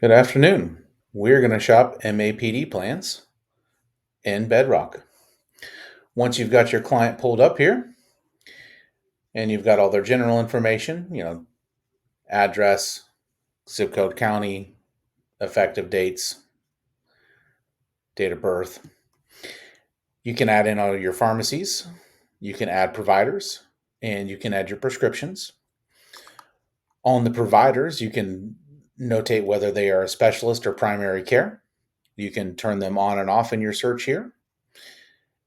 Good afternoon. We're going to shop MAPD plans in Bedrock. Once you've got your client pulled up here and you've got all their general information, address, zip code, county, effective dates, date of birth, you can add in all your pharmacies, you can add providers, and you can add your prescriptions. On the providers, you can notate whether they are a specialist or primary care. You can turn them on and off in your search here.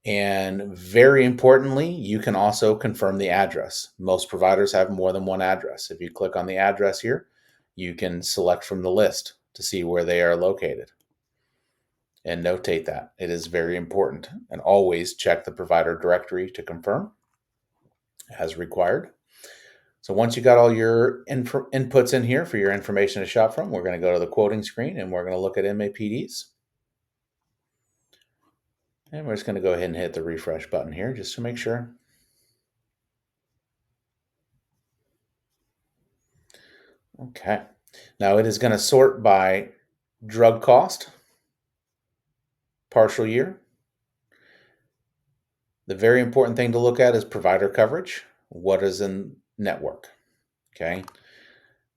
And very importantly, you can also confirm the address. Most providers have more than one address. If you click on the address here, you can select from the list to see where they are located and notate that. It is very important. And always check the provider directory to confirm as required. So once you got all your inputs in here for your information to shop from, we're going to go to the quoting screen and we're going to look at MAPDs. And we're just going to go ahead and hit the refresh button here just to make sure. Okay. Now it is going to sort by drug cost, partial year. The very important thing to look at is provider coverage. What is in network? Okay.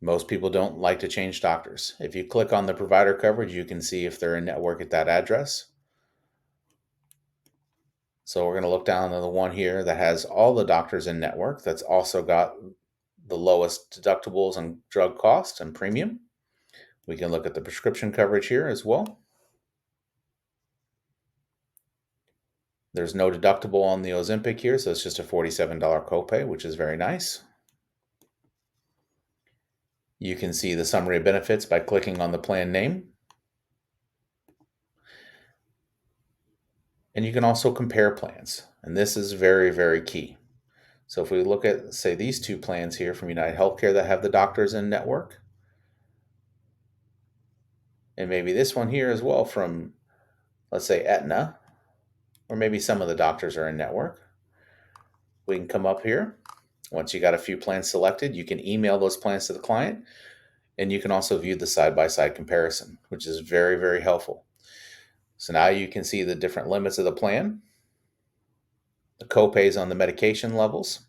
Most people don't like to change doctors. If you click on the provider coverage, you can see if they're in network at that address. So we're going to look down to the one here that has all the doctors in network. That's also got the lowest deductibles and drug cost and premium. We can look at the prescription coverage here as well. There's no deductible on the Ozempic here, so it's just a $47 copay, which is very nice. You can see the summary of benefits by clicking on the plan name. And you can also compare plans. And this is very, very key. So if we look at, say, these two plans here from United Healthcare that have the doctors in network, and maybe this one here as well from, let's say, Aetna, or maybe some of the doctors are in network. We can come up here. Once you got a few plans selected, you can email those plans to the client, and you can also view the side-by-side comparison, which is very, very helpful. So now you can see the different limits of the plan, the copays on the medication levels,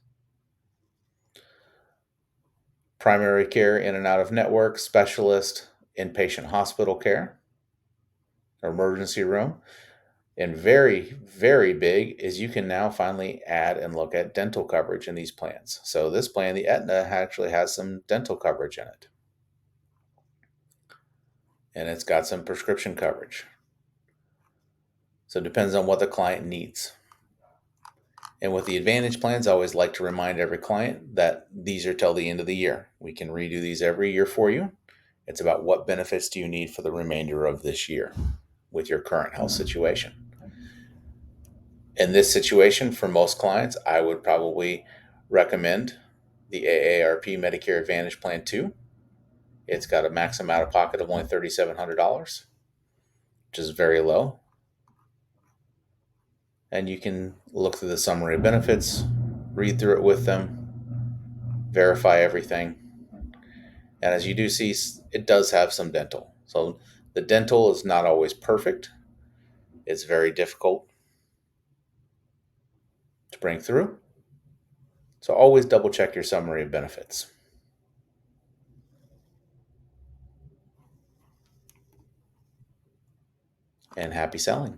primary care in and out of network, specialist, inpatient hospital care, or emergency room. And very, very big is you can now finally add and look at dental coverage in these plans. So this plan, the Aetna, actually has some dental coverage in it. And it's got some prescription coverage. So it depends on what the client needs. And with the Advantage plans, I always like to remind every client that these are till the end of the year. We can redo these every year for you. It's about what benefits do you need for the remainder of this year with your current health situation. In this situation, for most clients, I would probably recommend the AARP Medicare Advantage Plan 2. It's got a maximum out of pocket of only $3,700, which is very low. And you can look through the summary of benefits, read through it with them, verify everything. And as you do see, it does have some dental. So the dental is not always perfect. It's very difficult to bring through. So always double check your summary of benefits. And happy selling.